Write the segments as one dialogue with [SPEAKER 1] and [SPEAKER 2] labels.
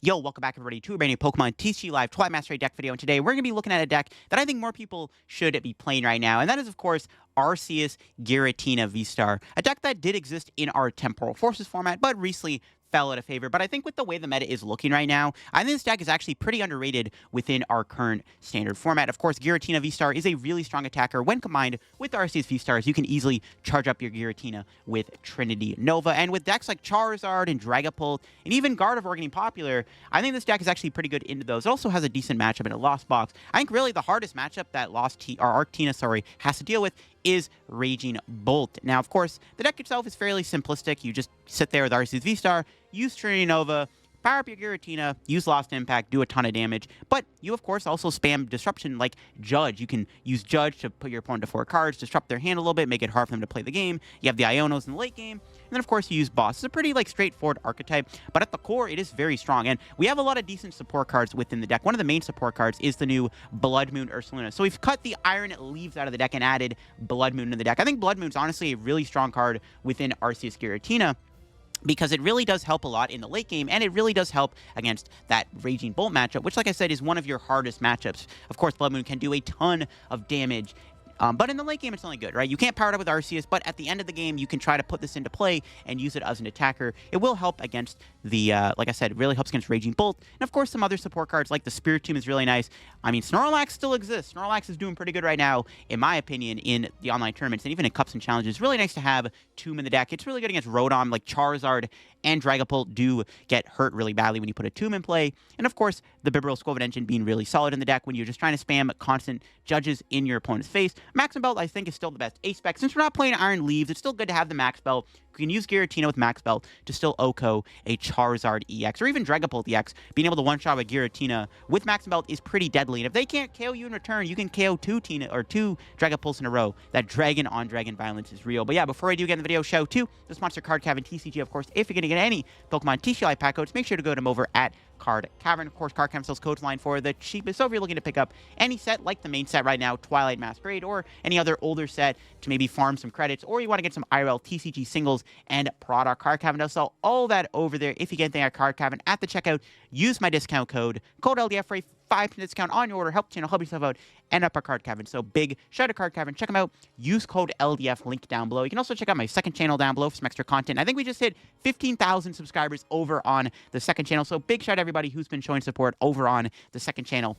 [SPEAKER 1] Yo, welcome back everybody to a brand new Pokemon TCG Live Twilight Mastery deck video, and today we're going to be looking at a deck that I think more people should be playing right now, and that is, of course, Arceus Giratina VSTAR, a deck that did exist in our Temporal Forces format, but recently fell out of favor. But I think with the way the meta is looking right now, I think this deck is actually pretty underrated within our current standard format. Of course, Giratina VSTAR is a really strong attacker. When combined with Arceus VSTARs, you can easily charge up your Giratina with Trinity Nova. And with decks like Charizard and Dragapult, and even Gardevoir getting popular, I think this deck is actually pretty good into those. It also has a decent matchup in a Lost Box. I think really the hardest matchup that Arctina has to deal with is Raging Bolt. Now, of course, the deck itself is fairly simplistic. You just sit there with Arceus VSTAR, use Trinity Nova, power up your Giratina, use Lost Impact, do a ton of damage. But you, of course, also spam Disruption like Judge. You can use Judge to put your opponent to 4 cards, disrupt their hand a little bit, make it hard for them to play the game. You have the Ionos in the late game. And then, of course, you use Boss. It's a pretty straightforward archetype, but at the core, it is very strong. And we have a lot of decent support cards within the deck. One of the main support cards is the new Bloodmoon Ursaluna. So we've cut the Iron Leaves out of the deck and added Bloodmoon to the deck. I think Bloodmoon's honestly a really strong card within Arceus Giratina, because it really does help a lot in the late game, and it really does help against that Raging Bolt matchup, which, like I said, is one of your hardest matchups. Of course, Bloodmoon can do a ton of damage, but in the late game, it's only good, right? You can't power it up with Arceus, but at the end of the game, you can try to put this into play and use it as an attacker. It will help against the, like I said, it really helps against Raging Bolt. And of course, some other support cards like the Spiritomb is really nice. I mean, Snorlax still exists. Snorlax is doing pretty good right now, in my opinion, in the online tournaments and even in cups and challenges. It's really nice to have Tomb in the deck. It's really good against Rotom, like Charizard and Dragapult do get hurt really badly when you put a Tomb in play. And of course, the Bibarel Skwovet engine being really solid in the deck when you're just trying to spam constant Judges in your opponent's face. Maximum Belt, I think, is still the best A-Spec. Since we're not playing Iron Leaves, it's still good to have the Max Belt. You can use Giratina with Max Belt to still OHKO a Charizard EX, or even Dragapult EX. Being able to one-shot a Giratina with Max Belt is pretty deadly. And if they can't KO you in return, you can KO two Dragapults in a row. That dragon-on-dragon violence is real. But yeah, before I do get in the video, show 2, the sponsor Card Cavern TCG, of course. If you're going to get any Pokemon TCG pack codes, make sure to go to them over at Card Cavern. Of course, Card Cavern sells codes line for the cheapest. So if you're looking to pick up any set like the main set right now, Twilight Masquerade, or any other older set to maybe farm some credits, or you want to get some IRL TCG singles and product, Card Cavern does sell all that over there. If you get anything at Card Cavern at the checkout, use my discount code LDF for a 5% discount on your order. Help the channel, help yourself out, and up our Card Cavern. So big shout out to Card Cavern. Check them out. Use code LDF, link down below. You can also check out my second channel down below for some extra content. I think we just hit 15,000 subscribers over on the second channel. So big shout out to everybody who's been showing support over on the second channel.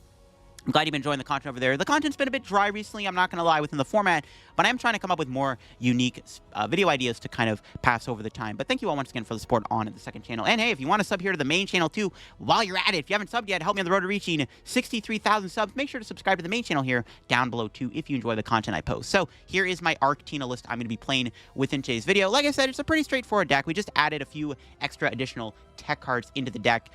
[SPEAKER 1] I'm glad you've been enjoying the content over there. The content's been a bit dry recently, I'm not going to lie, within the format, but I am trying to come up with more unique video ideas to kind of pass over the time. But thank you all once again for the support on the second channel. And hey, if you want to sub here to the main channel too, while you're at it, if you haven't subbed yet, help me on the road to reaching 63,000 subs. Make sure to subscribe to the main channel here down below too if you enjoy the content I post. So here is my Arctina list I'm going to be playing within today's video. Like I said, it's a pretty straightforward deck. We just added a few extra additional tech cards into the deck.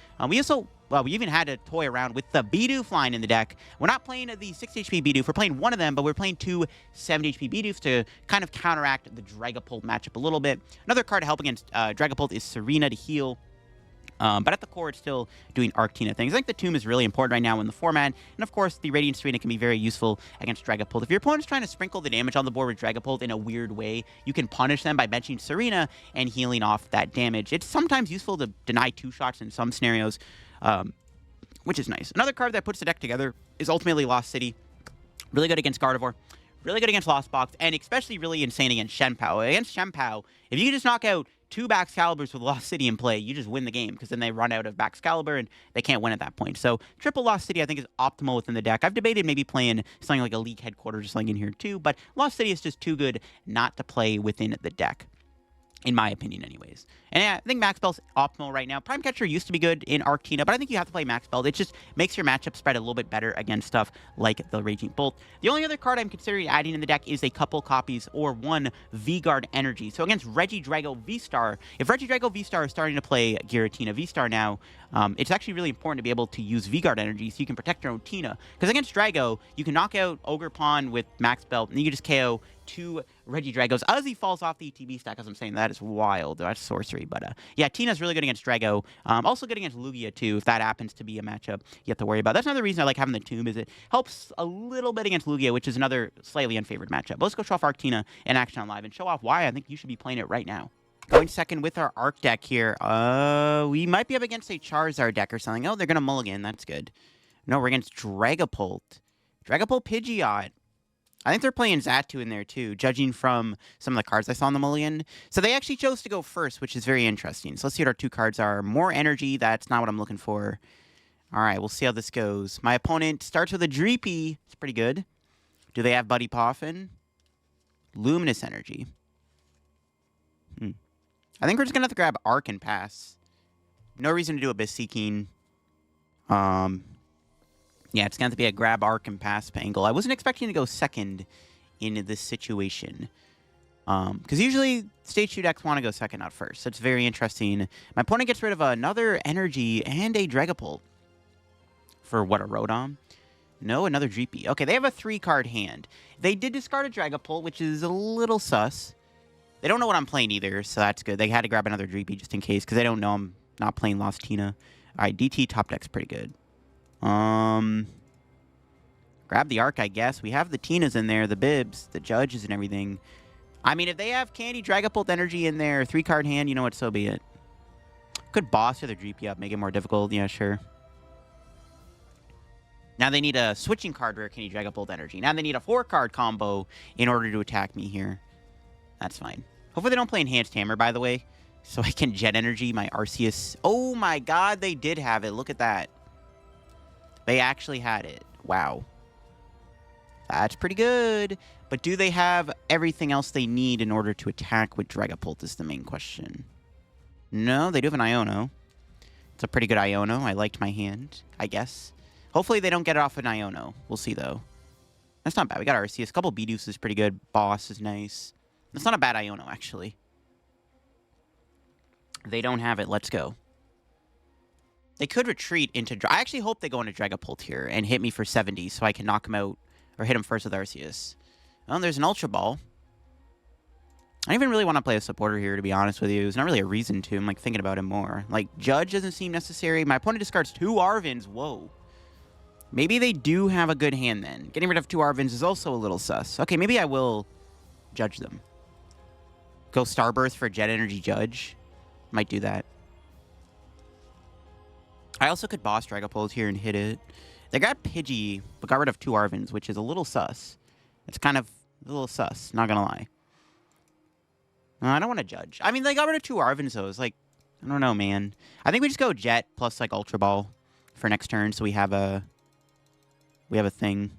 [SPEAKER 1] We even had to toy around with the Bidoof line in the deck. We're not playing the 60 HP Bidoof. We're playing one of them, but we're playing 2 70 HP Bidoofs to kind of counteract the Dragapult matchup a little bit. Another card to help against Dragapult is Tsareena to heal. But at the core, it's still doing Arctina things. I think the Tomb is really important right now in the format. And of course, the Radiant Tsareena can be very useful against Dragapult. If your opponent's trying to sprinkle the damage on the board with Dragapult in a weird way, you can punish them by benching Tsareena and healing off that damage. It's sometimes useful to deny 2 shots in some scenarios, which is nice. Another card that puts the deck together is ultimately Lost City. Really good against Gardevoir. Really good against Lost Box, and especially really insane against Shenpao. Against Shenpao, if you can just knock out 2 Baxcaliburs with Lost City in play, you just win the game, because then they run out of Baxcalibur and they can't win at that point. So triple Lost City, I think, is optimal within the deck. I've debated maybe playing something like a League Headquarters or something in here too, but Lost City is just too good not to play within the deck, in my opinion anyways. And yeah, I think Max Belt's optimal right now. Prime Catcher used to be good in Arctina, but I think you have to play Max Belt. It just makes your matchup spread a little bit better against stuff like the Raging Bolt. The only other card I'm considering adding in the deck is a couple copies or 1 V-Guard Energy. So against Regidrago VSTAR, if Regidrago VSTAR is starting to play Giratina VSTAR now, it's actually really important to be able to use V-Guard Energy so you can protect your own Tina. Because against Drago, you can knock out Ogre Pawn with Max Belt, and you can just KO 2 Regidragos as he falls off the ETB stack, as I'm saying. That is wild. That's sorcery. But yeah, Tina's really good against Drago. Also good against Lugia too, if that happens to be a matchup you have to worry about. That's another reason I like having the Tomb, is it helps a little bit against Lugia, which is another slightly unfavored matchup. But let's go show off Arctina in action on live and show off why I think you should be playing it right now. Going second with our Arc deck here. We might be up against a Charizard deck or something. Oh, they're going to mulligan. That's good. No, we're against Dragapult. Dragapult Pidgeot. I think they're playing Xatu in there, too, judging from some of the cards I saw in the mulligan. So they actually chose to go first, which is very interesting. So let's see what our two cards are. More energy. That's not what I'm looking for. All right, we'll see how this goes. My opponent starts with a Dreepy. It's pretty good. Do they have Buddy Poffin? Luminous Energy. I think we're just going to have to grab Arc and pass. No reason to do Abyss Seeking. Yeah, it's going to have to be a grab Arc and pass angle. I wasn't expecting to go second in this situation. Because usually Stage 2 decks want to go second, not first. So it's very interesting. My opponent gets rid of another Energy and a Dragapult. For what, a Rotom? No, another Dreepy. Okay, they have a 3-card hand. They did discard a Dragapult, which is a little sus. They don't know what I'm playing either, so that's good. They had to grab another Dreepy just in case, because they don't know I'm not playing Lost Tina. All right, DT top deck's pretty good. Grab the Arc, I guess. We have the Tinas in there, the Bibs, the Judges, and everything. I mean, if they have Candy, Dragapult Energy in their 3-card hand, you know what, so be it. Could boss the other Dreepy up, make it more difficult. Yeah, sure. Now they need a switching card rare Candy Dragapult Energy. Now they need a 4-card combo in order to attack me here. That's fine. Hopefully they don't play Enhanced Hammer, by the way. So I can Jet Energy my Arceus. Oh my god, they did have it. Look at that. They actually had it. Wow. That's pretty good. But do they have everything else they need in order to attack with Dragapult is the main question. No, they do have an Iono. It's a pretty good Iono. I liked my hand, I guess. Hopefully they don't get it off an Iono. We'll see, though. That's not bad. We got Arceus. A couple Bidoofs is pretty good. Boss is nice. That's not a bad Iono, actually. They don't have it. Let's go. They could retreat into... I actually hope they go into Dragapult here and hit me for 70 so I can knock him out or hit him first with Arceus. Oh, there's an Ultra Ball. I don't even really want to play a supporter here, to be honest with you. There's not really a reason to. I'm, like, thinking about him more. Like, Judge doesn't seem necessary. My opponent discards 2 Arvins. Whoa. Maybe they do have a good hand, then. Getting rid of 2 Arvins is also a little sus. Okay, maybe I will judge them. Go Starbirth for Jet Energy Judge. Might do that. I also could boss Dragapult here and hit it. They got Pidgey, but got rid of 2 Arvins, which is a little sus. It's kind of a little sus, not gonna lie. I don't want to judge. I mean, they got rid of 2 Arvins, though. It's like, I don't know, man. I think we just go Jet plus, like, Ultra Ball for next turn, so we have a thing.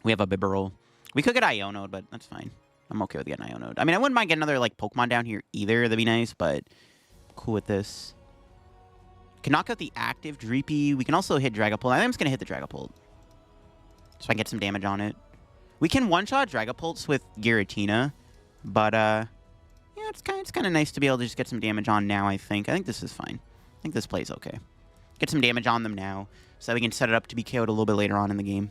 [SPEAKER 1] We have a Bibarel. We could get Iono'd, but that's fine. I'm okay with getting Iono'd. I mean, I wouldn't mind getting another, like, Pokemon down here either. That'd be nice, but I'm cool with this. Can knock out the active Dreepy. We can also hit Dragapult. I think I'm just going to hit the Dragapult. So I can get some damage on it. We can one-shot Dragapults with Giratina. But, yeah, it's kind of nice to be able to just get some damage on now, I think. I think this is fine. I think this plays okay. Get some damage on them now so that we can set it up to be KO'd a little bit later on in the game.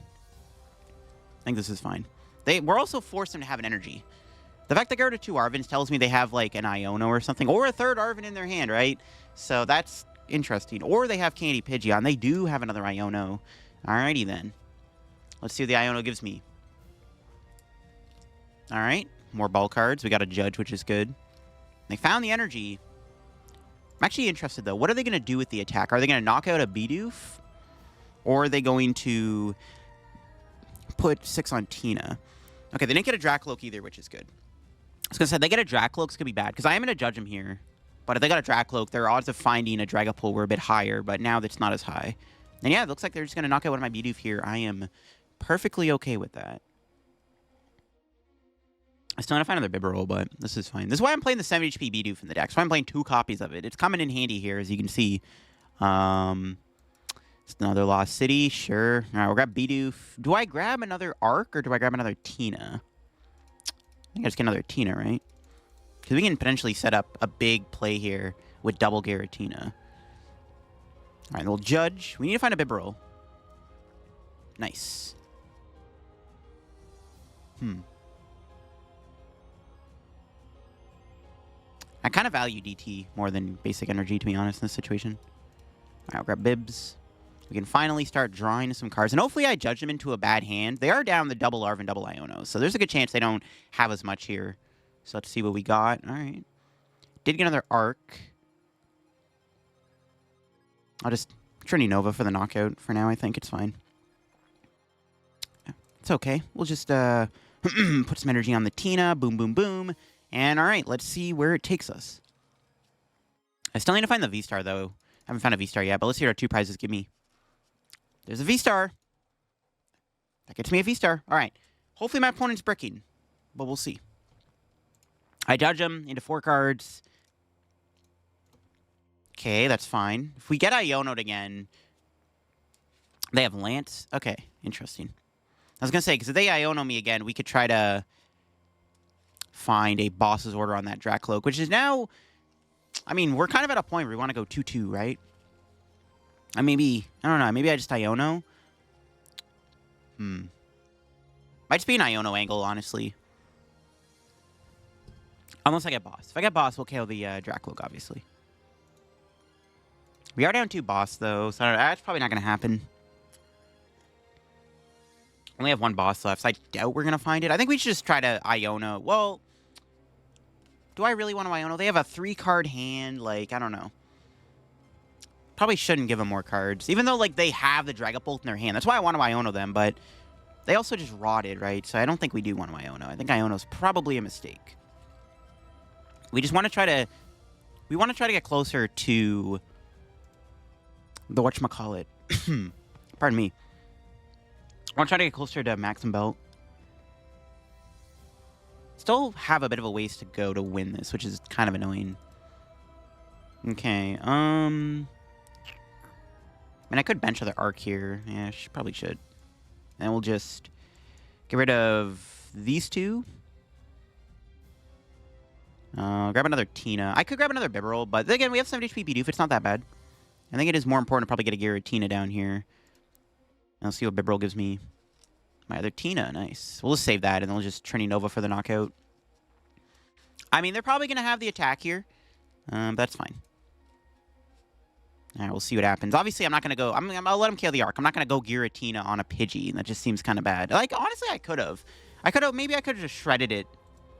[SPEAKER 1] I think this is fine. We're also forced them to have an energy. The fact they got rid of 2 Arvins tells me they have, like, an Iono or something. Or a 3rd Arvin in their hand, right? So that's interesting. Or they have Candy Pidgeot. They do have another Iono. Alrighty, then. Let's see what the Iono gives me. Alright. More ball cards. We got a Judge, which is good. They found the energy. I'm actually interested, though. What are they going to do with the attack? Are they going to knock out a Bidoof? Or are they going to put 6 on Tina? Okay, they didn't get a Dracloak either, which is good. I was going to say, if they get a Dracloak, it's going to be bad. Because I am going to judge him here. But if they got a Dracloak, their odds of finding a Dragapult were a bit higher. But now that's not as high. And yeah, it looks like they're just going to knock out one of my Bidoof here. I am perfectly okay with that. I still want to find another Bibarel, but this is fine. This is why I'm playing the 7 HP Bidoof in the deck. So I'm playing 2 copies of it. It's coming in handy here, as you can see. It's another Lost City, sure. All right, we'll grab Bidoof. Do I grab another Arc, or do I grab another Tina? I think I just get another Tina, right? Because we can potentially set up a big play here with double Giratina. All right, we'll judge. We need to find a Bibarel. Nice. I kind of value DT more than basic energy, to be honest, in this situation. All right, I'll grab Bibs. We can finally start drawing some cards. And hopefully I judge them into a bad hand. They are down the double Arvin, double Iono. So there's a good chance they don't have as much here. So let's see what we got. All right. Did get another Arc. I'll just Trinity Nova for the knockout for now. I think it's fine. It's okay. We'll just put some energy on the Tina. Boom, boom, boom. And all right, let's see where it takes us. I still need to find the V-Star, though. I haven't found a V-Star yet, but let's see what our 2 prizes give me. There's a V-Star. That gets me a V-Star. All right. Hopefully my opponent's bricking, but we'll see. I dodge him into 4 cards. Okay, that's fine. If we get Iono'd again, they have Lance. Okay, interesting. I was going to say, because if they Iono me again, we could try to find a boss's order on that Dracloak, which is now... I mean, we're kind of at a point where we want to go 2-2, right? I don't know, maybe I just Iono? Might just be an Iono angle, honestly. Unless I get boss. If I get boss, we'll KO the Dracloak, obviously. We are down 2 boss, though, so that's probably not going to happen. Only have 1 boss left, so I doubt we're going to find it. I think we should just try to Iono. Well, do I really want to Iono? They have a 3-card hand. Like, I don't know. Probably shouldn't give them more cards. Even though, like, they have the Dragapult in their hand. That's why I want to Iono them, but they also just rotted, right? So I don't think we do want to Iono. I think Iono's probably a mistake. We just want to try to... We want to try to get closer to... the whatchamacallit. Pardon me. I want to try to get closer to Maximum Belt. Still have a bit of a ways to go to win this, which is kind of annoying. Okay, I mean, I could bench other Arc here. Yeah, probably should. And we'll just get rid of these 2. Grab another Tina. I could grab another Bibarel, but again, we have 7 HP Bidoof. It's not that bad. I think it is more important to probably get a Giratina down here. And I'll see what Bibarel gives me. My other Tina, nice. We'll just save that, and then we'll just Trinity Nova for the knockout. I mean, they're probably going to have the attack here. But that's fine. All right, we'll see what happens. Obviously, I'm not going to go... I'll let him kill the Arc. I'm not going to go Giratina on a Pidgey. That just seems kind of bad. Like, honestly, I could have. Maybe I could have just shredded it.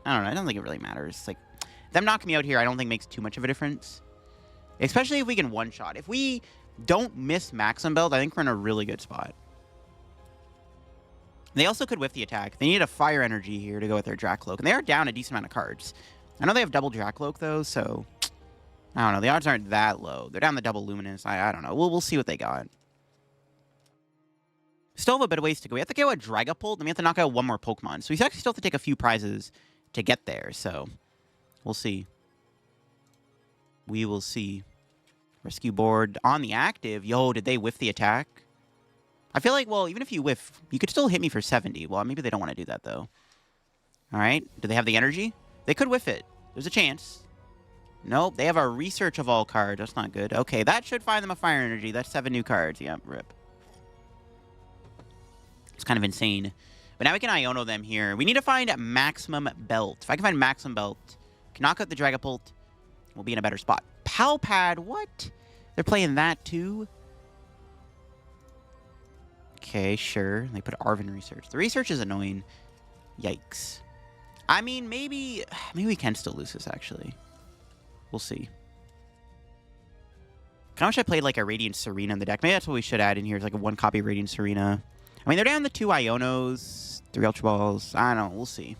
[SPEAKER 1] I don't know. I don't think it really matters. Like, them knocking me out here, I don't think makes too much of a difference. Especially if we can one-shot. If we don't miss Maximum Belt, I think we're in a really good spot. They also could whiff the attack. They need a Fire Energy here to go with their Dracloak. And they are down a decent amount of cards. I know they have double Dracloak, though, so... I don't know. The odds aren't that low. They're down the double Luminous. I don't know. We'll see what they got. Still have a bit of ways to go. We have to go a Dragapult, and we have to knock out 1 more Pokemon. So we actually still have to take a few prizes to get there, so... We'll see. We will see. Rescue board on the active. Yo, did they whiff the attack? I feel like, well, even if you whiff, you could still hit me for 70. Well, maybe they don't want to do that, though. All right. Do they have the energy? They could whiff it. There's a chance. Nope. They have a Research of all cards. That's not good. Okay, that should find them a Fire Energy. That's 7 new cards. Yeah, rip. It's kind of insane. But now we can Iono them here. We need to find Maximum Belt. If I can find Maximum Belt, can knock out the Dragapult, we'll be in a better spot. PAL Pad, what? They're playing that too? Okay, sure. They put Arven Research. The Research is annoying. Yikes. I mean, maybe we can still lose this, actually. We'll see. I wish I played like a Radiant Tsareena in the deck. Maybe that's what we should add in here. Is like a 1-copy Radiant Tsareena. I mean, they're down the 2 Ionos, 3 Ultra Balls. I don't know. We'll see.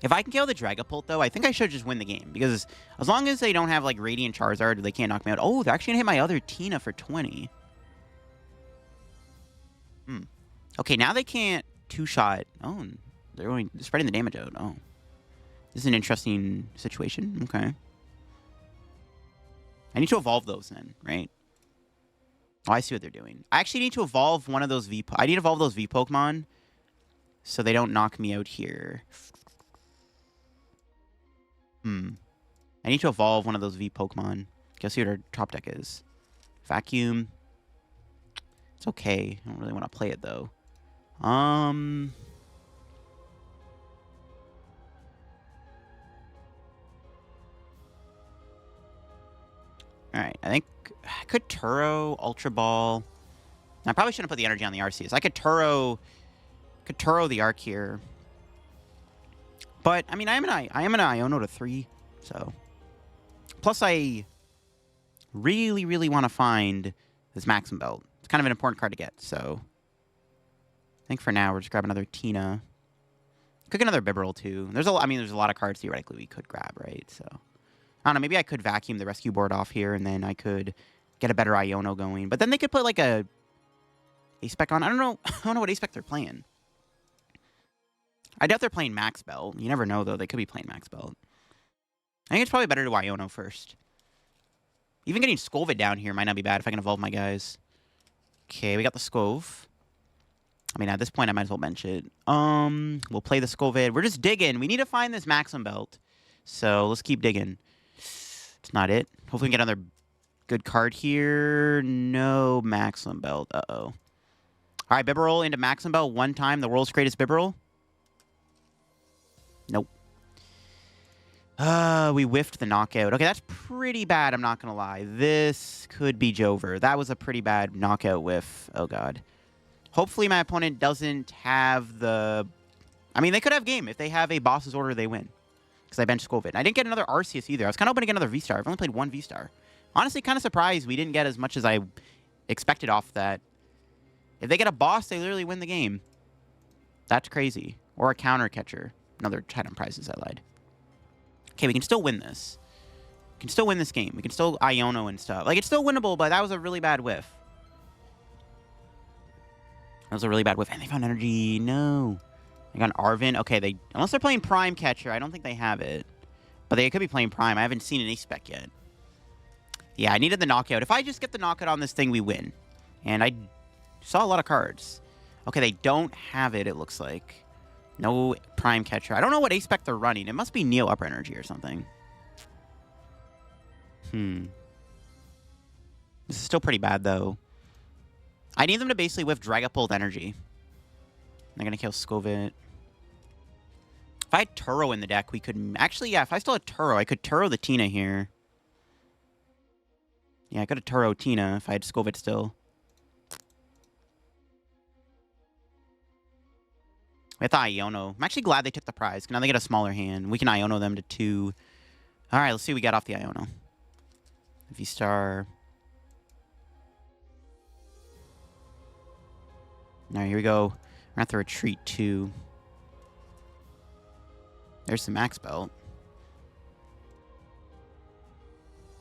[SPEAKER 1] If I can kill the Dragapult, though, I think I should just win the game. Because as long as they don't have, like, Radiant Charizard, they can't knock me out. Oh, they're actually going to hit my other Tina for 20. Okay, now they can't 2-shot. Oh, they're spreading the damage out. Oh. This is an interesting situation. Okay. I need to evolve those then, right? Oh, I see what they're doing. I actually need to evolve one of those V... I need to evolve those V Pokemon so they don't knock me out here. I need to evolve one of those V Pokemon. Let's see what our top deck is. Vacuum. It's okay. I don't really want to play it, though. Alright, I think I could Turo, Ultra Ball. I probably shouldn't put the energy on the Arceus. I could Turo the Arc here. But, I mean, I am an Iono to 3, so. Plus, I really, really want to find this Maximum Belt. It's kind of an important card to get, so. I think for now, we're just grabbing another Tina. Could get another Bibarel, too. There's a lot of cards theoretically we could grab, right? So, I don't know, maybe I could vacuum the rescue board off here, and then I could get a better Iono going. But then they could put, like, a A-Spec on. I don't know. I don't know what A-Spec they're playing. I doubt they're playing Max Belt. You never know, though. They could be playing Max Belt. I think it's probably better to Iono first. Even getting Skwovet down here might not be bad if I can evolve my guys. Okay, we got the Skwovet. I mean, at this point, I might as well bench it. We'll play the Skwovet. We're just digging. We need to find this Maximum Belt. So let's keep digging. It's not it. Hopefully we can get another good card here. No Maximum Belt. Uh-oh. All right, Bibarel into Maximum Belt one time. The world's greatest Bibarel. Nope. We whiffed the knockout. Okay, that's pretty bad, I'm not going to lie. This could be Jover. That was a pretty bad knockout whiff. Oh, God. Hopefully my opponent doesn't have the... I mean, they could have game. If they have a boss's order, they win. Because I benched Skwovet. I didn't get another Arceus either. I was kind of hoping to get another V-Star. I've only played one V-Star. Honestly, kind of surprised we didn't get as much as I expected off that. If they get a boss, they literally win the game. That's crazy. Or a counter catcher. Another Titan prizes, I lied. Okay, we can still win this. We can still win this game. We can still Iono and stuff. Like, it's still winnable, but that was a really bad whiff. That was a really bad whiff. And they found energy. No. They got an Arven. Okay, unless they're playing Prime Catcher, I don't think they have it. But they could be playing Prime. I haven't seen an A-Spec yet. Yeah, I needed the knockout. If I just get the knockout on this thing, we win. And I saw a lot of cards. Okay, they don't have it, it looks like. No Prime Catcher. I don't know what A-Spec they're running. It must be Neo Upper Energy or something. This is still pretty bad, though. I need them to basically whiff Dragapult energy. They're going to kill Skwovet. If I had Turo in the deck, we could... Actually, yeah, if I still had Turo, I could Turo the Tina here. Yeah, I could have Turo Tina if I had Skwovet still. With Iono. I'm actually glad they took the prize. Now they get a smaller hand. We can Iono them to 2. All right, let's see what we got off the Iono. V-Star. All right, here we go. We're going to have to retreat 2. There's the Max Belt.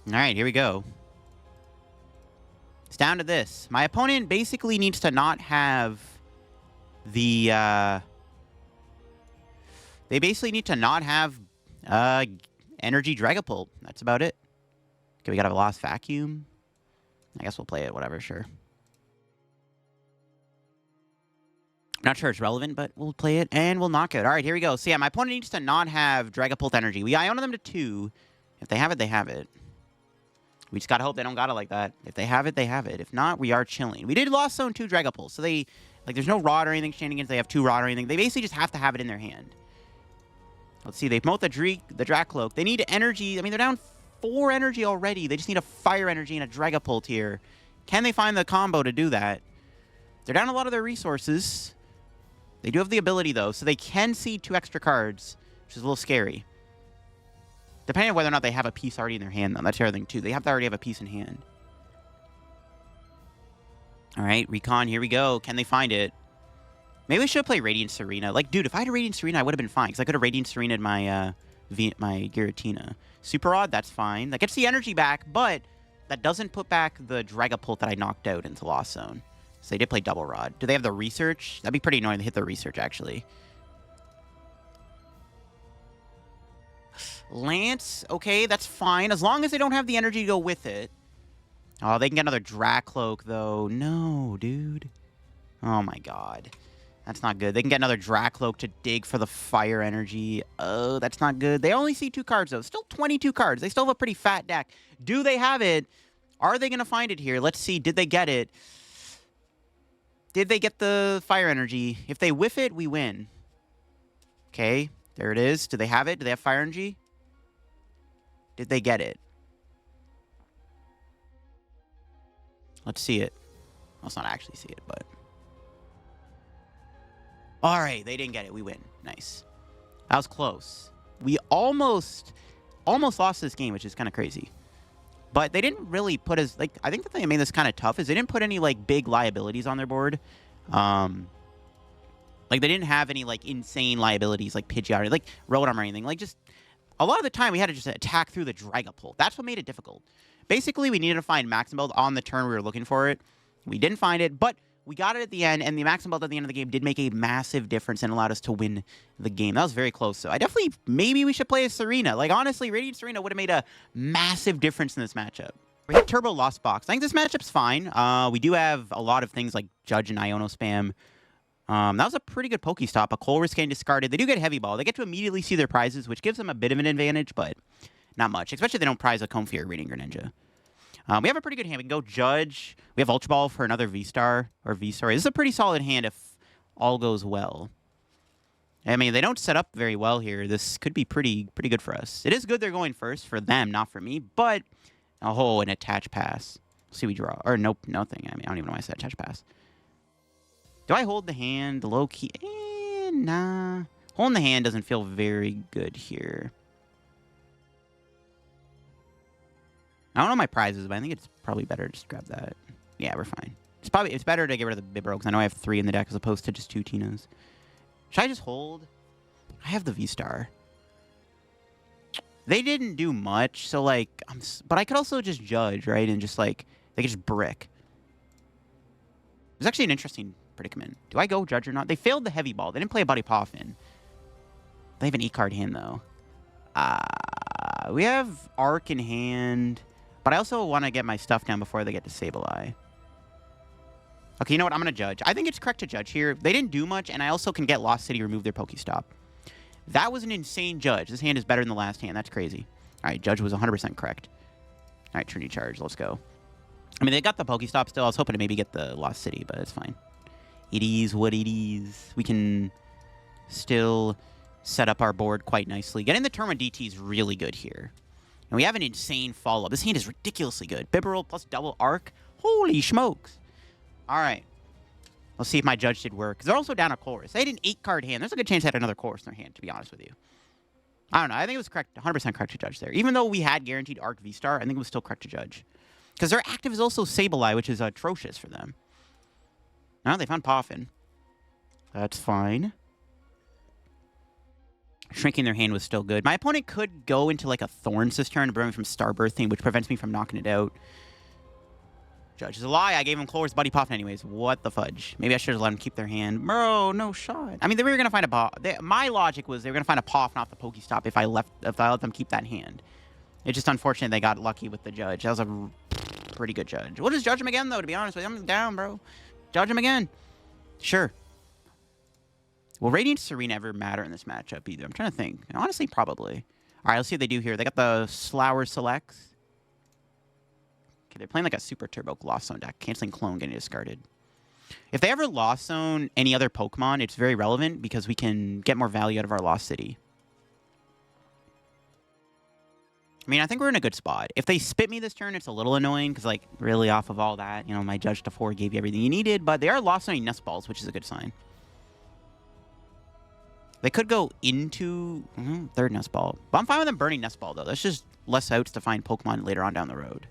[SPEAKER 1] All right, here we go. It's down to this. My opponent basically needs to not have the... They basically need to not have Energy Dragapult. That's about it. Okay, we got a Lost Vacuum. I guess we'll play it, whatever, sure. Not sure it's relevant, but we'll play it, and we'll knock it. All right, here we go. So, yeah, my opponent needs to not have Dragapult Energy. We Iono them to 2. If they have it, they have it. We just gotta hope they don't got it like that. If they have it, they have it. If not, we are chilling. We did Lost Zone 2 Dragapult, so they... Like, there's no Rod or anything shenanigans. They have 2 Rod or anything. They basically just have to have it in their hand. Let's see. They promote the Dracloak. They need energy. I mean, they're down 4 energy already. They just need a Fire Energy and a Dragapult here. Can they find the combo to do that? They're down a lot of their resources. They do have the ability, though, so they can see 2 extra cards, which is a little scary. Depending on whether or not they have a piece already in their hand, though. That's the other thing, too. They have to already have a piece in hand. All right, Recon, here we go. Can they find it? Maybe we should play Radiant Tsareena. Like, dude, if I had a Radiant Tsareena, I would have been fine, because I could have Radiant Tsareena my my Giratina. Super Rod, that's fine. That gets the energy back, but that doesn't put back the Dragapult that I knocked out into Lost Zone. So they did play Double Rod. Do they have the Research? That'd be pretty annoying to hit the Research, actually. Lance, okay, that's fine. As long as they don't have the energy to go with it. Oh, they can get another Dracloak, though. No, dude. Oh, my God. That's not good. They can get another Dracloak to dig for the Fire Energy. Oh, that's not good. They only see 2 cards, though. Still 22 cards. They still have a pretty fat deck. Do they have it? Are they going to find it here? Let's see. Did they get it? Did they get the Fire Energy? If they whiff it, we win. Okay, there it is. Do they have it? Do they have Fire Energy? Did they get it? Let's see it. Let's not actually see it, but... All right, they didn't get it. We win. Nice. That was close. We almost lost this game, which is kind of crazy. But they didn't really put as, like, I think the thing that made this kind of tough is they didn't put any, like, big liabilities on their board. Like, they didn't have any, like, insane liabilities, like Pidgeot, or, like, Rotom or anything. Like, just, a lot of the time, we had to just attack through the Dragapult. That's what made it difficult. Basically, we needed to find Maximum Belt on the turn we were looking for it. We didn't find it, but we got it at the end, and the Maximum Belt at the end of the game did make a massive difference and allowed us to win the game. That was very close. So I definitely, maybe we should play as Tsareena. Like, honestly, Radiant Tsareena would have made a massive difference in this matchup. We hit Turbo Lost Box. I think this matchup's fine. We do have a lot of things like Judge and Iono spam. That was a pretty good Pokestop. A Colress getting discarded. They do get Heavy Ball. They get to immediately see their prizes, which gives them a bit of an advantage, but not much. Especially if they don't prize a Comfy or Radiant Greninja. We have a pretty good hand. We can go Judge. We have Ultra Ball for another V-Star or V-Star. This is a pretty solid hand if all goes well. I mean, they don't set up very well here. This could be pretty good for us. It is good they're going first for them, not for me, but an attach pass. Let's see, we draw. Or nope, nothing. I mean, I don't even know why I said attach pass. Do I hold the hand low key? Nah. Holding the hand doesn't feel very good here. I don't know my prizes, but I think it's probably better to just grab that. Yeah, we're fine. It's better to get rid of the Bibarel because I know I have 3 in the deck as opposed to just 2 Tinas. Should I just hold? I have the V-Star. They didn't do much, so like, but I could also just Judge, right? And just like, they could just brick. It's actually an interesting predicament. Do I go Judge or not? They failed the Heavy Ball. They didn't play a Buddy PAF in. They have an E-card hand, though. We have Arc in hand, but I also want to get my stuff down before they get to Sableye. Okay, you know what? I'm going to Judge. I think it's correct to Judge here. They didn't do much, and I also can get Lost City remove their Pokestop. That was an insane Judge. This hand is better than the last hand. That's crazy. All right, Judge was 100% correct. All right, Trinity Charge. Let's go. I mean, they got the Pokestop still. I was hoping to maybe get the Lost City, but it's fine. It is what it is. We can still set up our board quite nicely. Getting the turn with DT is really good here. And we have an insane follow-up. This hand is ridiculously good. Bibarel plus double Arc. Holy smokes. All right. Let's see if my Judge did work. Because they're also down a Chorus. They had an 8-card hand. There's a good chance they had another Chorus in their hand, to be honest with you. I don't know. I think it was correct, 100% correct to Judge there. Even though we had guaranteed Arc V-Star, I think it was still correct to Judge. Because their active is also Sableye, which is atrocious for them. Now they found Poffin. That's fine. Shrinking their hand was still good. My opponent could go into like a Thorns this turn to prevent me from Starbirthing, which prevents me from knocking it out. Judge is a lie. I gave him Clover's Buddy Poffin anyways. What the fudge? Maybe I should have let him keep their hand. Bro, no shot. I mean, they were going to find a Poff. My logic was they were going to find a Poff, not the Pokestop, if I let them keep that hand. It's just unfortunate they got lucky with the Judge. That was a pretty good Judge. We'll just Judge him again, though, to be honest with you. I'm down, bro. Judge him again. Sure. Will Radiant Tsareena ever matter in this matchup either? I'm trying to think. Honestly, probably. All right, let's see what they do here. They got the Slower Selects. Okay, they're playing like a Super Turbo Lost Zone deck. Canceling Clone, getting discarded. If they ever Lost Zone any other Pokemon, it's very relevant because we can get more value out of our Lost City. I mean, I think we're in a good spot. If they spit me this turn, it's a little annoying because, like, really off of all that, you know, my Judge to 4 gave you everything you needed, but they are Lost Zoning Nest Balls, which is a good sign. They could go into third Nest Ball. But I'm fine with them burning Nest Ball, though. That's just less outs to find Pokemon later on down the road.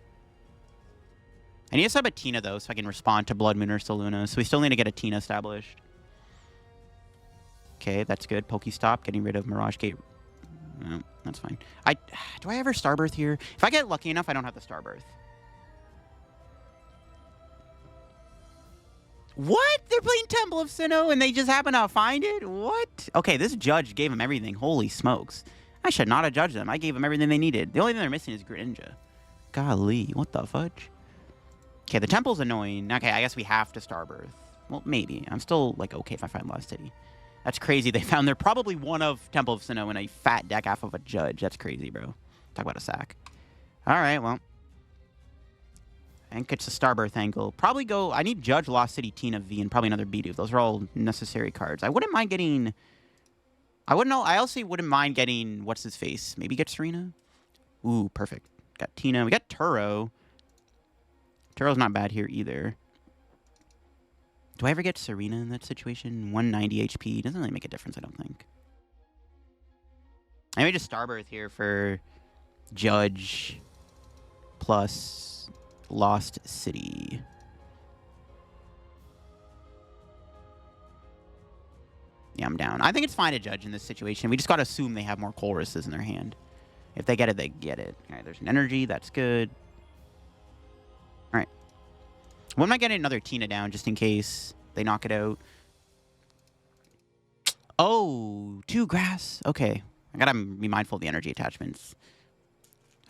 [SPEAKER 1] I need to set up a Tina, though, so I can respond to Bloodmoon Ursaluna. So we still need to get a Tina established. Okay, that's good. Pokestop, getting rid of Mirage Gate. No, that's fine. Do I ever Starbirth here? If I get lucky enough, I don't have the Starbirth. What? They're playing Temple of Sinnoh and they just happen to find it? What? Okay, this Judge gave them everything. Holy smokes. I should not have judged them. I gave them everything they needed. The only thing they're missing is Greninja. Golly, what the fudge? Okay, the Temple's annoying. Okay, I guess we have to Starbirth. Well, maybe. I'm still, like, okay if I find Lost City. That's crazy. They found they're probably one of Temple of Sinnoh in a fat deck half of a Judge. That's crazy, bro. Talk about a sack. All right, well. I think it's a Starbirth angle. Probably go... I need Judge, Lost City, Tina V, and probably another Bidoof. Those are all necessary cards. I wouldn't mind getting... I also wouldn't mind getting... What's his face? Maybe get Tsareena? Ooh, perfect. Got Tina. We got Turo. Turo's not bad here either. Do I ever get Tsareena in that situation? 190 HP. Doesn't really make a difference, I don't think. I may just Starbirth here for Judge plus Lost City. Yeah, I'm down. I think it's fine to Judge in this situation. We just got to assume they have more Colruses in their hand. If they get it, they get it. All right, there's an energy. That's good. All right. When am I getting another Tina down just in case they knock it out? Oh, 2 grass. Okay. I got to be mindful of the energy attachments.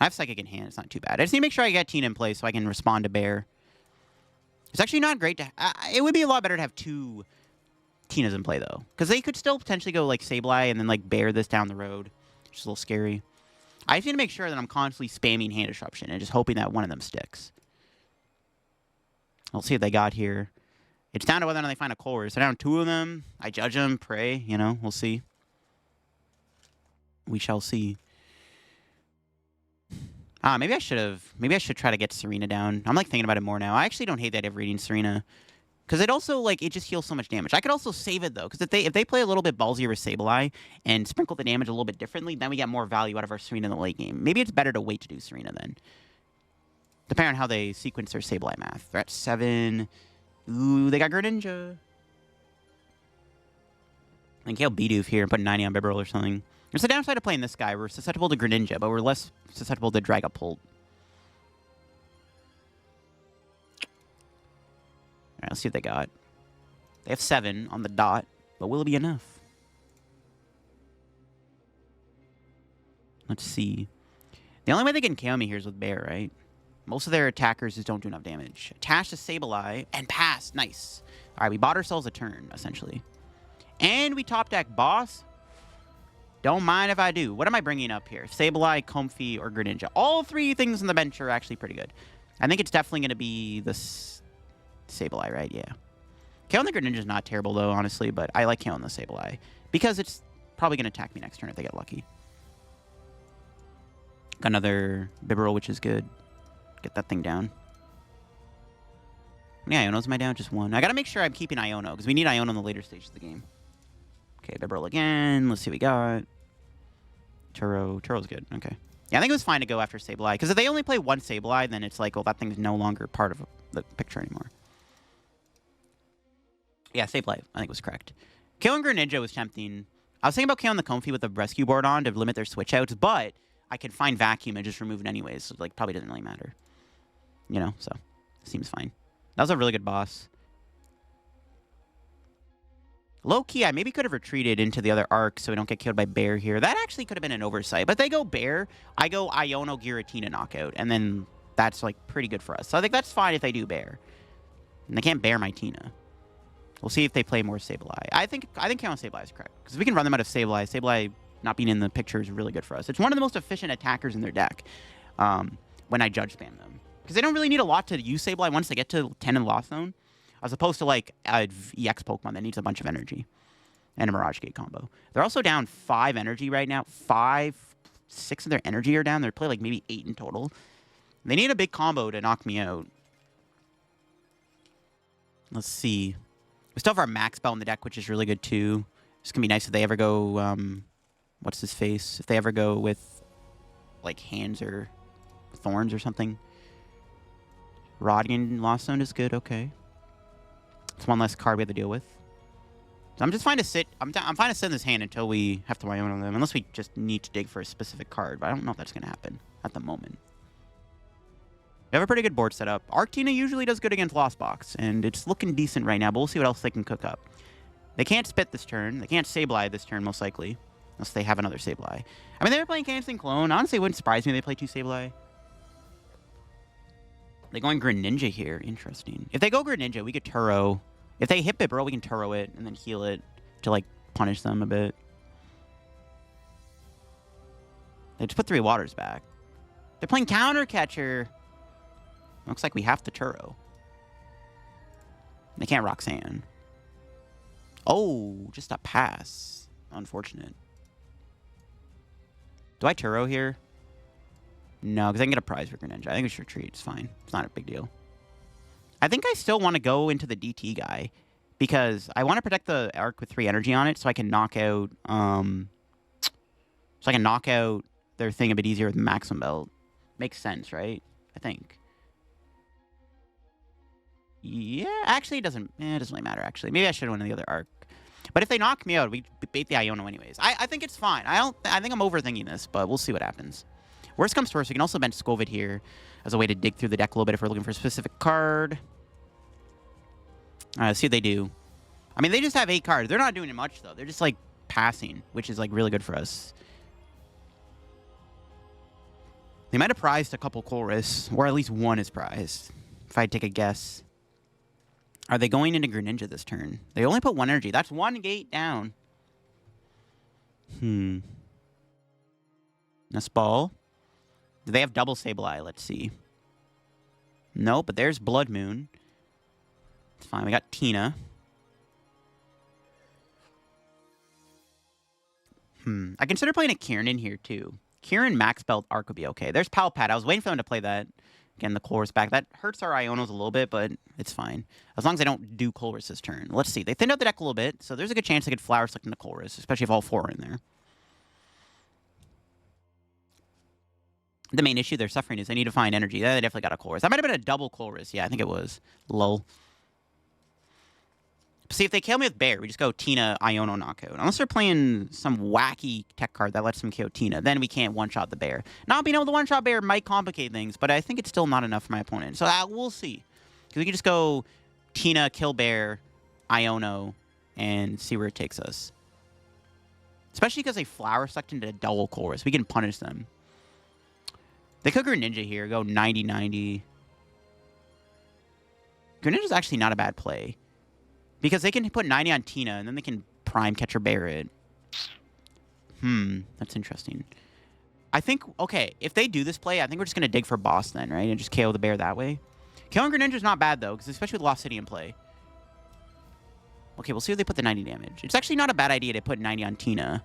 [SPEAKER 1] I have Psychic in hand. It's not too bad. I just need to make sure I get Tina in place so I can respond to Bear. It's actually not great to... it would be a lot better to have 2 Tinas in play, though. Because they could still potentially go, like, Sableye and then, like, Bear this down the road. Which is a little scary. I just need to make sure that I'm constantly spamming Hand Disruption and just hoping that one of them sticks. We'll see what they got here. It's down to whether or not they find a Colress. So down 2 of them. I judge them, pray, you know, we'll see. We shall see. Maybe I should try to get Tsareena down. I'm, like, thinking about it more now. I actually don't hate that of reading Tsareena. Because it also, like, it just heals so much damage. I could also save it, though. Because if they play a little bit ballsier with Sableye and sprinkle the damage a little bit differently, then we get more value out of our Tsareena in the late game. Maybe it's better to wait to do Tsareena then. Depending on how they sequence their Sableye math. They're at 7. Ooh, they got Greninja. I can kill Bidoof here and put 90 on Bibarel or something. There's a downside to playing this guy. We're susceptible to Greninja, but we're less susceptible to Dragapult. Alright, let's see what they got. They have 7 on the dot, but will it be enough? Let's see. The only way they can KO me here is with Bear, right? Most of their attackers just don't do enough damage. Attach to Sableye and pass. Nice. Alright, we bought ourselves a turn, essentially. And we top deck Boss. Don't mind if I do. What am I bringing up here? Sableye, Comfey, or Greninja. All 3 things on the bench are actually pretty good. I think it's definitely going to be this Sableye, right? Yeah. KO on the Greninja is not terrible, though, honestly, but I like KO on the Sableye. Because it's probably going to attack me next turn if they get lucky. Got another Bibarel, which is good. Get that thing down. How many Ionos am I down? Just 1. I got to make sure I'm keeping Iono, because we need Iono in the later stages of the game. Okay, Bibarel again. Let's see what we got. Turo. Turo's good. Okay. Yeah, I think it was fine to go after Sableye, because if they only play 1 Sableye, then it's like, well, that thing's no longer part of the picture anymore. Yeah, Sableye, I think was correct. Killing Greninja was tempting. I was thinking about killing the Comfey with the rescue board on to limit their switch outs, but I could find Vacuum and just remove it anyways, so like probably doesn't really matter. You know, so seems fine. That was a really good boss. Low-key, I maybe could have retreated into the other arc so we don't get killed by Bear here. That actually could have been an oversight. But they go Bear, I go Iono Giratina knockout, and then that's, like, pretty good for us. So I think that's fine if they do Bear. And they can't Bear my Tina. We'll see if they play more Sableye. I think Count Sableye is correct. Because if we can run them out of Sableye, Sableye not being in the picture is really good for us. It's one of the most efficient attackers in their deck when I judge spam them. Because they don't really need a lot to use Sableye once they get to 10 in the Lost Zone. As opposed to, like, an EX Pokemon that needs a bunch of energy. And a Mirage Gate combo. They're also down 5 energy right now. 6 of their energy are down. They're playing, like, maybe 8 in total. They need a big combo to knock me out. Let's see. We still have our Max Belt in the deck, which is really good, too. It's going to be nice if they ever go, what's his face? If they ever go with, like, Hands or Thorns or something. Radiant Lost Zone is good, okay. It's one less card we have to deal with. So I'm just fine to sit. I'm fine to sit in this hand until we have to Iono them, unless we just need to dig for a specific card. But I don't know if that's going to happen at the moment. We have a pretty good board set up. Arctina usually does good against Lost Box, and it's looking decent right now. But we'll see what else they can cook up. They can't Spit this turn. They can't Sableye this turn, most likely, unless they have another Sableye. I mean, they were playing Canceling Clone. Honestly, it wouldn't surprise me if they play 2 Sableye. They're going Greninja here. Interesting. If they go Greninja, we could Turo. If they hit Bibarel, we can Turo it and then heal it to, like, punish them a bit. They just put 3 waters back. They're playing Counter Catcher. Looks like we have to Turo. They can't Roxanne. Oh, just a pass. Unfortunate. Do I Turo here? No, because I can get a prize for Greninja. I think we should retreat. It's fine. It's not a big deal. I think I still want to go into the DT guy because I want to protect the arc with 3 energy on it so I can knock out So I can knock out their thing a bit easier with Maximum Belt. Makes sense, right? I think. Yeah, actually, it doesn't really matter, actually. Maybe I should have won the other arc. But if they knock me out, we bait the Iono anyways. I think it's fine. I think I'm overthinking this, but we'll see what happens. Worst comes to worst, we can also bench Skwovet here as a way to dig through the deck a little bit if we're looking for a specific card. Let's see what they do. I mean, they just have 8 cards. They're not doing much, though. They're just, like, passing, which is, like, really good for us. They might have prized a couple Colress, or at least one is prized, if I had to take a guess. Are they going into Greninja this turn? They only put 1 energy. That's 1 gate down. Nest Ball. Do they have double Sableye? Let's see. No, but there's Bloodmoon. It's fine. We got Tina. I consider playing a Kieran in here, too. Kieran Max Belt Arc would be okay. There's Pal Pad. I was waiting for them to play that. Again, the Colress back. That hurts our Ionos a little bit, but it's fine. As long as they don't do Colress this turn. Let's see. They thinned out the deck a little bit, so there's a good chance they could Flower Select into Colress, especially if all 4 are in there. The main issue they're suffering is they need to find energy. They definitely got a Colress. That might have been a double Colress. Yeah, I think it was. Lol. See, if they kill me with Bear, we just go Tina, Iono knockout. Unless they're playing some wacky tech card that lets them kill Tina, then we can't one-shot the Bear. Not being able to one-shot Bear might complicate things, but I think it's still not enough for my opponent. So we'll see. Because we can just go Tina, kill Bear, Iono, and see where it takes us. Especially because they Flower Select into a double Colress. We can punish them. They could Greninja here, go 90-90. Greninja's actually not a bad play. Because they can put 90 on Tina, and then they can Prime Catcher Bear it. That's interesting. I think, okay, if they do this play, I think we're just going to dig for boss then, right? And just KO the Bear that way. Killing Greninja's not bad, though, because especially with Lost City in play. Okay, we'll see if they put the 90 damage. It's actually not a bad idea to put 90 on Tina.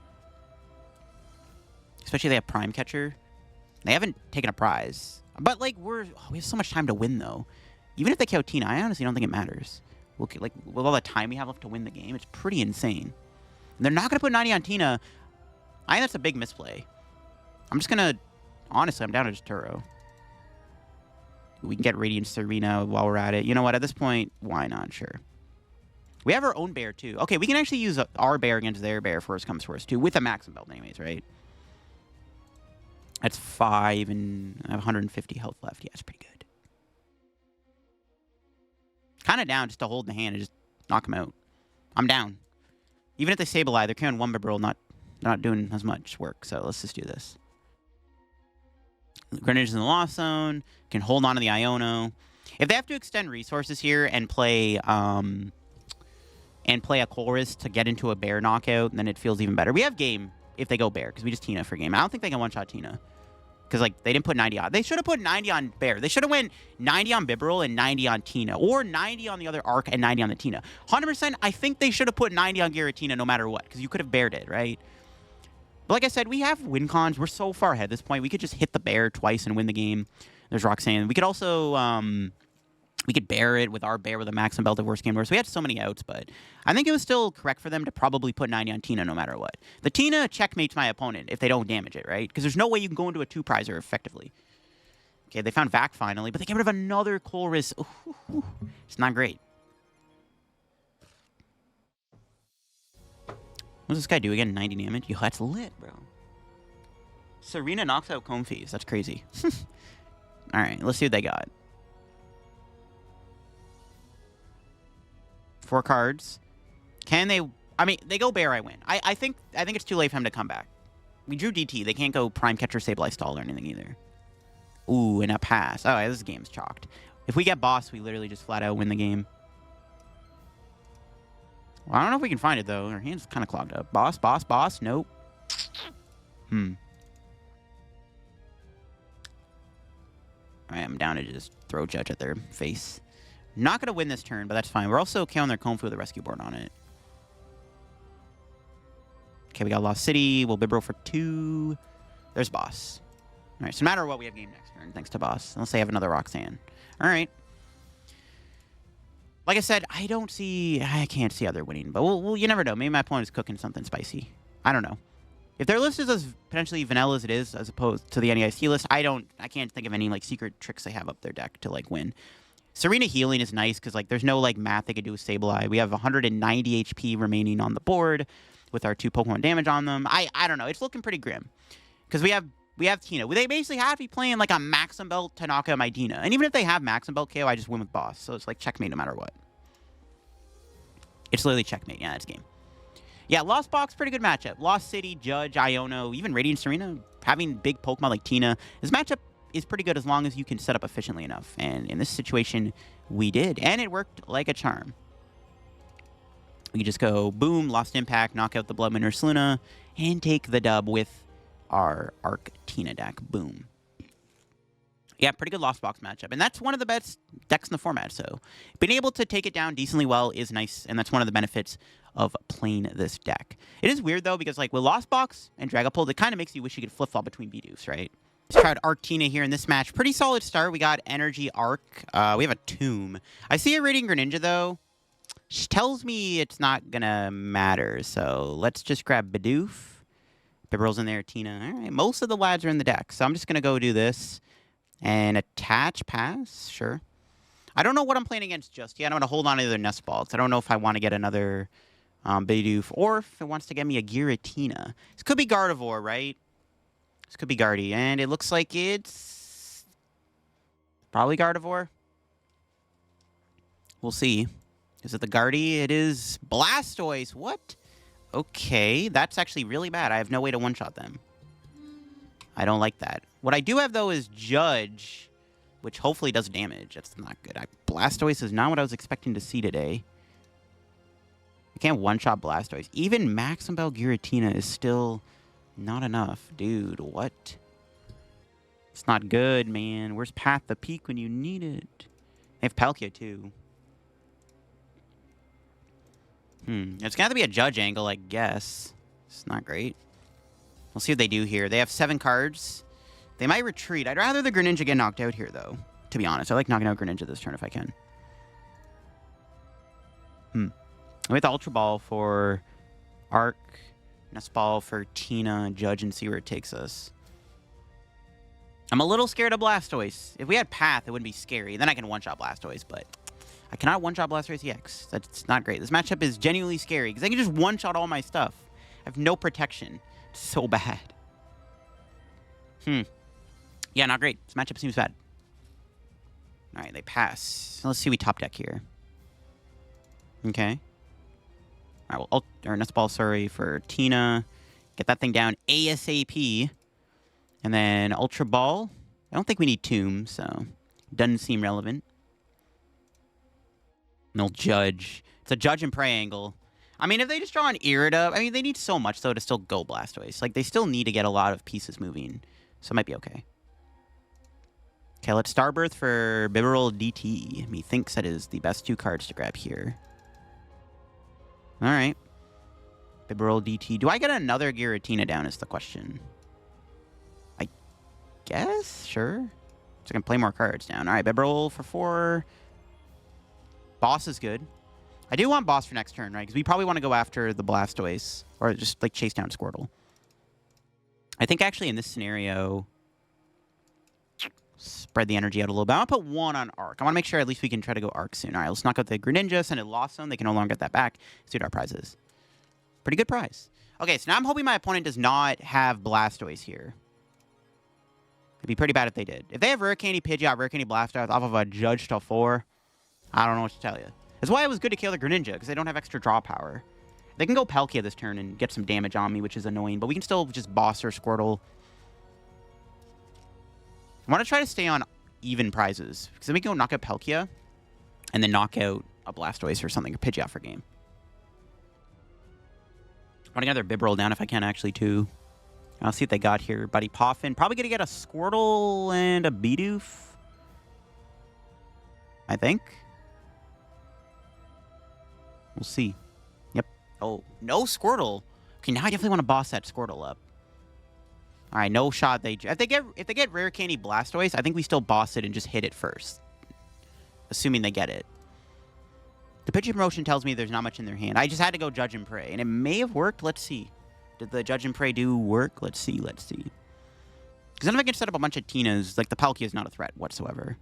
[SPEAKER 1] Especially if they have Prime Catcher. They haven't taken a prize. But, like, we have so much time to win, though. Even if they KO Tina, I honestly don't think it matters. Like, with all the time we have left to win the game, it's pretty insane. And they're not going to put 90 on Tina. I think that's a big misplay. I'm just going to... Honestly, I'm down to just Turo. We can get Radiant Tsareena while we're at it. You know what? At this point, why not? Sure. We have our own Bear, too. Okay, we can actually use our Bear against their Bear first comes first, too. With a Maximum Belt anyways, right? That's 5, and I have 150 health left. Yeah, it's pretty good. Kind of down just to hold the hand and just knock him out. I'm down. Even if they Sableye, they're carrying 1 Bibarel, not doing as much work. So let's just do this. Greninja's in the Lost Zone. Can hold on to the Iono. If they have to extend resources here and play a Colress to get into a Bear knockout, then it feels even better. We have game if they go Bear, because we just Tina for game. I don't think they can one-shot Tina. Because, like, they didn't put 90 on. They should have put 90 on Bear. They should have went 90 on Bibarel and 90 on Tina. Or 90 on the other Arc and 90 on the Tina. 100%, I think they should have put 90 on Giratina no matter what. Because you could have Beared it, right? But like I said, we have win cons. We're so far ahead at this point. We could just hit the Bear twice and win the game. There's Roxanne. We could also... we could Bear it with our Bear with a Maximum Belt of worst game worst. We had so many outs, but I think it was still correct for them to probably put 90 on Tina no matter what. The Tina checkmates my opponent if they don't damage it, right? Because there's no way you can go into a 2-prizer effectively. Okay, they found Vac finally, but they get rid of another Colress. Ooh, it's not great. What does this guy do again? 90 damage? Yo, that's lit, bro. Tsareena knocks out Comfees. That's crazy. All right, let's see what they got. 4 cards. Can they... I mean, they go Bear, I win. I think it's too late for him to come back. We drew DT. They can't go Prime Catcher, Sableye Stall or anything either. Ooh, and a pass. Oh, this game's chalked. If we get boss, we literally just flat out win the game. Well, I don't know if we can find it, though. Our hand's kind of clogged up. Boss, boss, boss. Nope. Alright, I'm down to just throw Judge at their face. Not going to win this turn, but that's fine. We're also killing their Comfort with a rescue board on it. Okay, we got Lost City. We'll Bibarel for 2. There's boss. All right, so no matter what, we have game next turn, thanks to boss. Unless they have another Roxanne. All right. Like I said, I can't see other winning, but you never know. Maybe my opponent is cooking something spicy. I don't know. If their list is as potentially vanilla as it is, as opposed to the NEIC list, I can't think of any like secret tricks they have up their deck to like win. Serena Healing is nice because like there's no like math they could do with Sableye. We have 190 HP remaining on the board with our 2 Pokemon damage on them. I don't know. It's looking pretty grim because we have Tina. They basically have to be playing like a Maximum Belt to knock out my Dina. And even if they have Maximum Belt KO, I just win with boss. So it's like checkmate no matter what. It's literally checkmate. Yeah, that's game. Yeah, Lost Box, pretty good matchup. Lost City, Judge, Iono, even Radiant Tsareena, having big Pokemon like Tina. This matchup is pretty good as long as you can set up efficiently enough. And in this situation, we did. And it worked like a charm. We can just go, boom, Lost Impact, knock out the Bloodmoon Ursaluna, and take the dub with our Arc Tina deck. Boom. Yeah, pretty good Lost Box matchup. And that's one of the best decks in the format. So being able to take it down decently well is nice. And that's one of the benefits of playing this deck. It is weird, though, because like with Lost Box and Dragapult, it kind of makes you wish you could flip-flop between Bidoofs, right? Let's try Arc Tina here in this match. Pretty solid start. We got Energy Arc. We have a Tomb. I see a Radiant Greninja, though. She tells me it's not going to matter. So let's just grab Bidoof. Bibarel's in there, Tina. All right, most of the lads are in the deck. So I'm just going to go do this. And attach, pass, sure. I don't know what I'm playing against just yet. I'm going to hold on to the Nest Balls. I don't know if I want to get another Bidoof or if it wants to get me a Giratina. This could be Gardevoir, right? This could be Gardy. And it looks like it's probably Gardevoir. We'll see. Is it the Gardy? It is Blastoise. What? Okay, that's actually really bad. I have no way to one-shot them. I don't like that. What I do have, though, is Judge, which hopefully does damage. That's not good. Blastoise is not what I was expecting to see today. I can't one-shot Blastoise. Even Maximum Belt Giratina is still not enough. Dude, what? It's not good, man. Where's Path the Peak when you need it? They have Palkia, too. It's going to be a Judge angle, I guess. It's not great. We'll see what they do here. They have 7 cards. They might retreat. I'd rather the Greninja get knocked out here, though, to be honest. I like knocking out Greninja this turn if I can. We have the Ultra Ball for Arc, Nest Ball for Tina, Judge, and see where it takes us. I'm a little scared of Blastoise. If we had Path, it wouldn't be scary. Then I can one-shot Blastoise, but I cannot one-shot Blastoise EX. That's not great. This matchup is genuinely scary because I can just one-shot all my stuff. I have no protection. It's so bad. Yeah, not great. This matchup seems bad. All right, they pass. Let's see we top deck here. Okay. All right, well, or Nest Ball, sorry, for Tina. Get that thing down ASAP. And then Ultra Ball. I don't think we need Tomb, so doesn't seem relevant. No Judge. It's a Judge and Prey angle. I mean, if they just draw an Irida, I mean, they need so much, though, to still go Blastoise. Like, they still need to get a lot of pieces moving. So it might be okay. Okay, let's Starbirth for Bibarel DT. Methinks that is the best 2 cards to grab here. All right. Bibarel DT. Do I get another Giratina down is the question. I guess? Sure. So I can play more cards down. All right, Bibarel for 4. Boss is good. I do want Boss for next turn, right? Because we probably want to go after the Blastoise. Or just, like, chase down Squirtle. I think, actually, in this scenario, spread the energy out a little bit. I'm going to put 1 on Arc. I want to make sure at least we can try to go Arc soon. All right, let's knock out the Greninja, send it Lost Zone. They can no longer get that back. See what our prize is. Pretty good prize. Okay, so now I'm hoping my opponent does not have Blastoise here. It'd be pretty bad if they did. If they have Rare Candy Pidgeot, Rare Candy Blastoise off of a Judge to 4, I don't know what to tell you. That's why it was good to kill the Greninja, because they don't have extra draw power. They can go Palkia this turn and get some damage on me, which is annoying, but we can still just boss or Squirtle. I want to try to stay on even prizes, because then we can go knock out Palkia, and then knock out a Blastoise or something, or Pidgeot for game. I want to get their Bibarel down if I can, actually, too. I'll see what they got here. Buddy Poffin. Probably going to get a Squirtle and a Bidoof. I think. We'll see. Yep. Oh, no Squirtle. Okay, now I definitely want to boss that Squirtle up. All right, no shot. If they get Rare Candy Blastoise, I think we still boss it and just hit it first. Assuming they get it. The Pidgey promotion tells me there's not much in their hand. I just had to go Judge and Pray, and it may have worked. Let's see. Did the Judge and Pray do work? Let's see. Let's see. Because then if I can set up a bunch of Tinas, like the Palkia is not a threat whatsoever.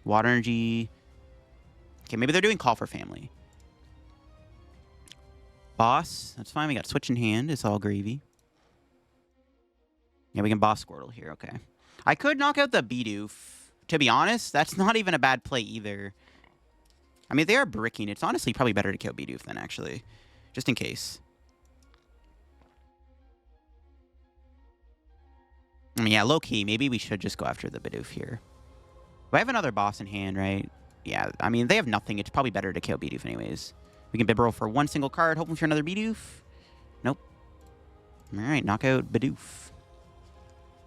[SPEAKER 1] Water Energy. Okay, maybe they're doing Call for Family. Boss. That's fine. We got Switch in hand. It's all gravy. Yeah, we can Boss Squirtle here. Okay. I could knock out the Bidoof. To be honest, that's not even a bad play either. I mean, if they are bricking, it's honestly probably better to kill Bidoof then, actually. Just in case. I mean, yeah, low-key, maybe we should just go after the Bidoof here. We have another boss in hand, right? Yeah, I mean, they have nothing. It's probably better to kill Bidoof anyways. We can Bibarel for one single card, hoping for another Bidoof. Nope. All right, knock out Bidoof.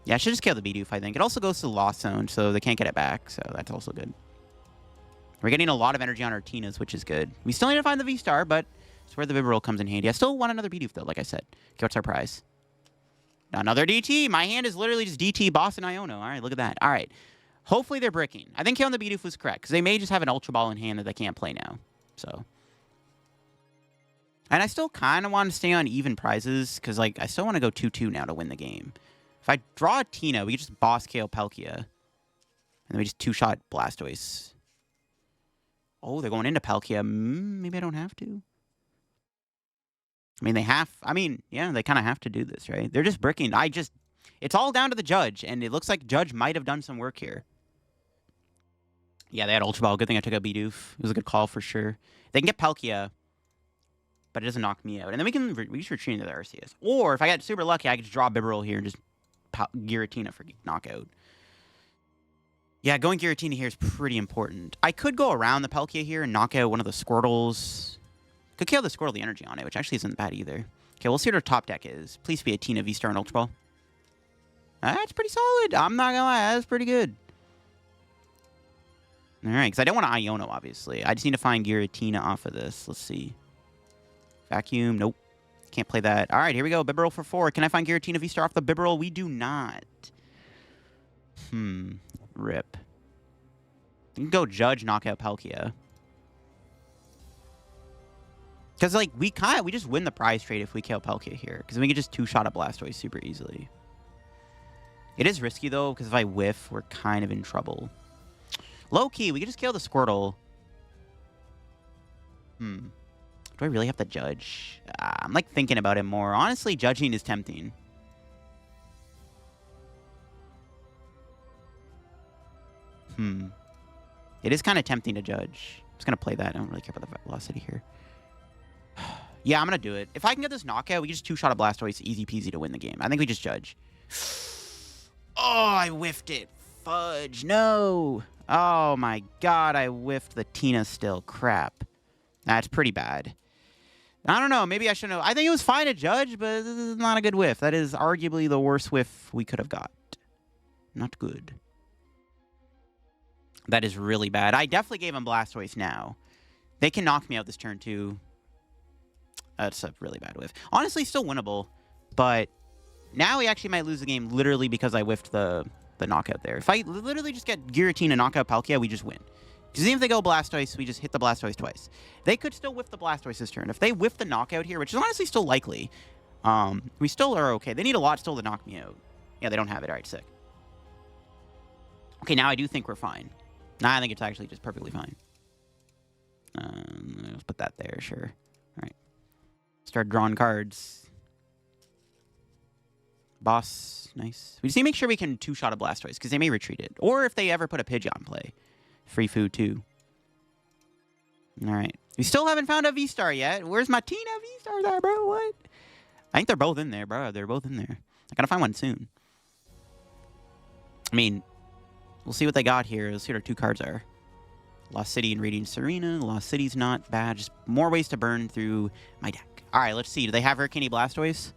[SPEAKER 1] Yeah, I should just kill the Bidoof, I think. It also goes to the Lost Zone, so they can't get it back, so that's also good. We're getting a lot of energy on our Tinas, which is good. We still need to find the V-Star, but it's where the Bibarel comes in handy. I still want another Bidoof, though, like I said. Okay, what's our prize? Another DT. My hand is literally just DT, Boss, and Iono. All right, look at that. All right. Hopefully they're bricking. I think killing the Bidoof was correct, because they may just have an Ultra Ball in hand that they can't play now. So. And I still kind of want to stay on even prizes, because like I still want to go 2-2 now to win the game. If I draw a Tina, we can just Boss KO Palkia. And then we just two-shot Blastoise. Oh, they're going into Palkia. Maybe I don't have to. I mean, they have... I mean, yeah, they kind of have to do this, right? They're just bricking. It's all down to the Judge, and it looks like Judge might have done some work here. Yeah, they had Ultra Ball. Good thing I took out Bidoof. It was a good call for sure. They can get Palkia, but it doesn't knock me out. And then we just retreat into the Arceus. Or, if I get super lucky, I could just draw Bibarel here and just Giratina for knockout. Yeah, going Giratina here is pretty important. I could go around the Palkia here and knock out one of the Squirtles. Could kill the Squirtle the energy on it, which actually isn't bad either. Okay, we'll see what our top deck is. Please be a Tina V-Star and Ultra Ball. That's pretty solid. I'm not gonna lie, that's pretty good. Alright, because I don't want to Iono, obviously. I just need to find Giratina off of this. Let's see. Vacuum, nope. Can't play that. Alright, here we go. Bibarel for 4. Can I find Giratina V-Star off the Bibarel? We do not. Rip. You can go Judge, knock out Palkia. Because, like, we just win the prize trade if we kill Palkia here. Because we can just two-shot a Blastoise super easily. It is risky, though, because if I whiff, we're kind of in trouble. Low-key, we can just kill the Squirtle. Do I really have to Judge? I'm, like, thinking about it more. Honestly, judging is tempting. It is kind of tempting to Judge. I'm just going to play that. I don't really care about the velocity here. Yeah, I'm going to do it. If I can get this knockout, we can just two-shot a Blastoise. Easy peasy to win the game. I think we just Judge. Oh, I whiffed it. Fudge. No. Oh, my God. I whiffed the Tina still. Crap. That's pretty bad. I don't know. Maybe I should know. I think it was fine to Judge, but this is not a good whiff. That is arguably the worst whiff we could have got. Not good. That is really bad. I definitely gave him Blastoise now. They can knock me out this turn, too. That's a really bad whiff. Honestly, still winnable, but now we actually might lose the game literally because I whiffed the knockout there. If I literally just get Giratina knockout Palkia, we just win. Because even if they go Blastoise, we just hit the Blastoise twice. They could still whiff the Blastoise this turn. If they whiff the knockout here, which is honestly still likely, we still are okay. They need a lot still to knock me out. Yeah, they don't have it. All right, sick. Okay, now I do think we're fine. Nah, I think it's actually just perfectly fine. Let's put that there, sure. All right. Start drawing cards. Boss, nice. We just need to make sure we can two-shot a Blastoise, because they may retreat it. Or if they ever put a Pidgeot in play. Free food, too. Alright. We still haven't found a V-Star yet. Where's my Tina V-Stars at, bro? What? I think they're both in there, bro. They're both in there. I gotta find one soon. I mean, we'll see what they got here. Let's see what our two cards are. Lost City and Radiant Tsareena. Lost City's not bad. Just more ways to burn through my deck. Alright, let's see. Do they have Hurricane Blastoise?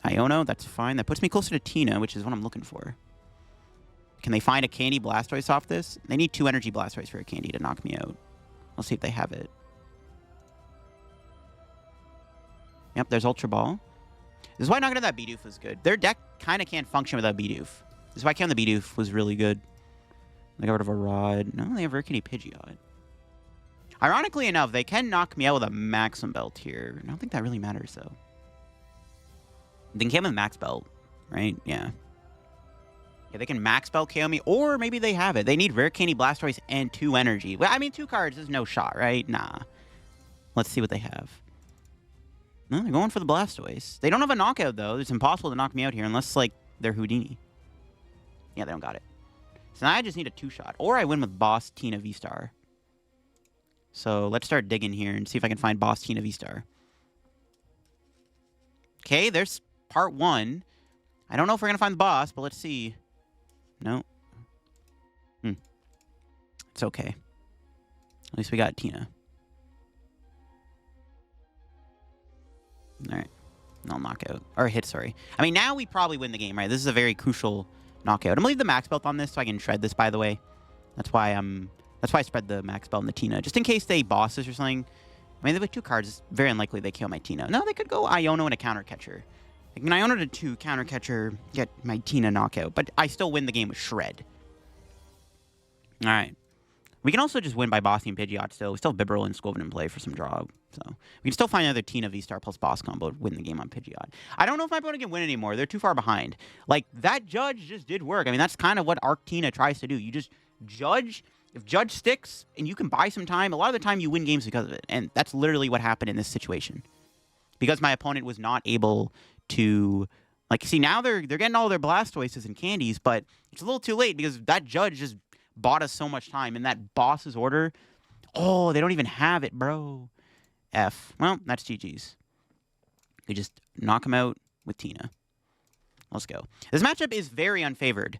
[SPEAKER 1] Iono, that's fine. That puts me closer to Tina, which is what I'm looking for. Can they find a Candy Blastoise off this? They need 2 Energy Blastoise for a Candy to knock me out. Let's see if they have it. Yep, there's Ultra Ball. This is why knocking out that Bidoof was good. Their deck kind of can't function without Bidoof. This is why killing the Bidoof was really good. They got rid of a Rod. No, they have Hurricane Pidgeot. Ironically enough, they can knock me out with a Maximum Belt here. I don't think that really matters, though. They can KO with Max Belt, right? Yeah. Yeah, they can Max Belt KO me, or maybe they have it. They need Rare Candy, Blastoise, and 2 energy. Well, I mean, 2 cards is no shot, right? Nah. Let's see what they have. No, they're going for the Blastoise. They don't have a knockout, though. It's impossible to knock me out here unless, like, they're Houdini. Yeah, they don't got it. So now I just need a 2-shot. Or I win with Boss Tina VSTAR. So let's start digging here and see if I can find Boss Tina VSTAR. Okay, there's part 1. I don't know if we're going to find the boss, but let's see. No. It's okay. At least we got Tina. Alright. No knockout. Or hit, sorry. I mean, now we probably win the game, right? This is a very crucial knockout. I'm going to leave the Max Belt on this so I can shred this, by the way. That's why I spread the Max Belt and the Tina. Just in case they bosses or something. I mean, they have 2 cards. It's very unlikely they kill my Tina. No, they could go Iono and a counter catcher. I can Iono to 2, counter catcher, get my Tina knockout. But I still win the game with shred. Alright. We can also just win by bossing Pidgeot still. We still have Bibarel and Skwovet in play for some draw. So we can still find another Tina VSTAR plus boss combo to win the game on Pidgeot. I don't know if my opponent can win anymore. They're too far behind. Like, that Judge just did work. I mean, that's kind of what Arc Tina tries to do. You just judge. If Judge sticks and you can buy some time, a lot of the time you win games because of it. And that's literally what happened in this situation. Because my opponent was not able to... Like, see, now they're getting all their Blastoises and candies, but it's a little too late because that Judge just bought us so much time in that boss's order. Oh, they don't even have it, bro. F. Well, that's GG's. We just knock him out with Tina. Let's go. This matchup is very unfavored,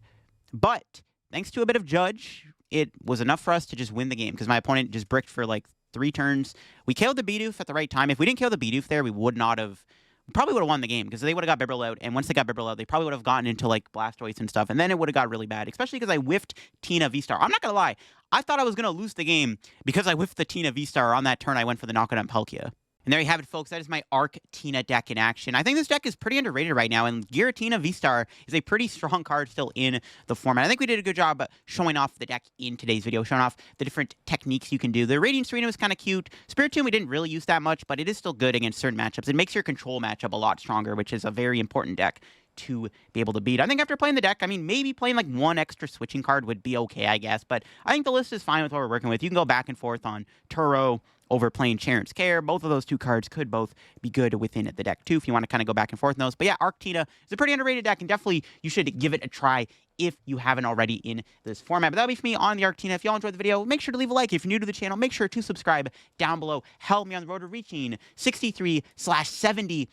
[SPEAKER 1] but thanks to a bit of Judge, it was enough for us to just win the game because my opponent just bricked for like 3 turns. We killed the Bidoof at the right time. If we didn't kill the Bidoof there, we would not have... Probably would have won the game because they would have got Bibarel out, and once they got Bibarel out, they probably would have gotten into like Blastoise and stuff, and then it would have got really bad, especially because I whiffed Tina VSTAR. I'm not gonna lie, I thought I was gonna lose the game because I whiffed the Tina VSTAR on that turn. I went for the knockout on Palkia. And there you have it, folks. That is my Arc Tina deck in action. I think this deck is pretty underrated right now, and Giratina VSTAR is a pretty strong card still in the format. I think we did a good job showing off the deck in today's video, showing off the different techniques you can do. The Radiant Tsareena was kind of cute. Spiritomb we didn't really use that much, but it is still good against certain matchups. It makes your control matchup a lot stronger, which is a very important deck to be able to beat. I think after playing the deck, I mean, maybe playing like 1 extra switching card would be okay, I guess, but I think the list is fine with what we're working with. You can go back and forth on Turo over playing Charon's Care. Both of those 2 cards could both be good within the deck, too, if you want to kind of go back and forth on those. But yeah, Arc Tina is a pretty underrated deck, and definitely you should give it a try if you haven't already in this format. But that'll be for me on the Arc Tina. If y'all enjoyed the video, make sure to leave a like. If you're new to the channel, make sure to subscribe down below. Help me on the road to reaching 63/70,000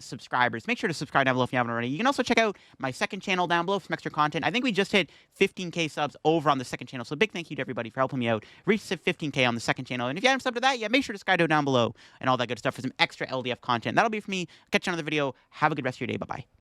[SPEAKER 1] subscribers. Make sure to subscribe down below if you haven't already. You can also check out my second channel down below for some extra content. I think we just hit 15K subs over on the second channel, so big thank you to everybody for helping me out. Reach 15K on the second channel, and if you haven't subbed to that yet, make sure to subscribe down below and all that good stuff for some extra LDF content. That'll be for me. Catch you on another video. Have a good rest of your day. Bye-bye.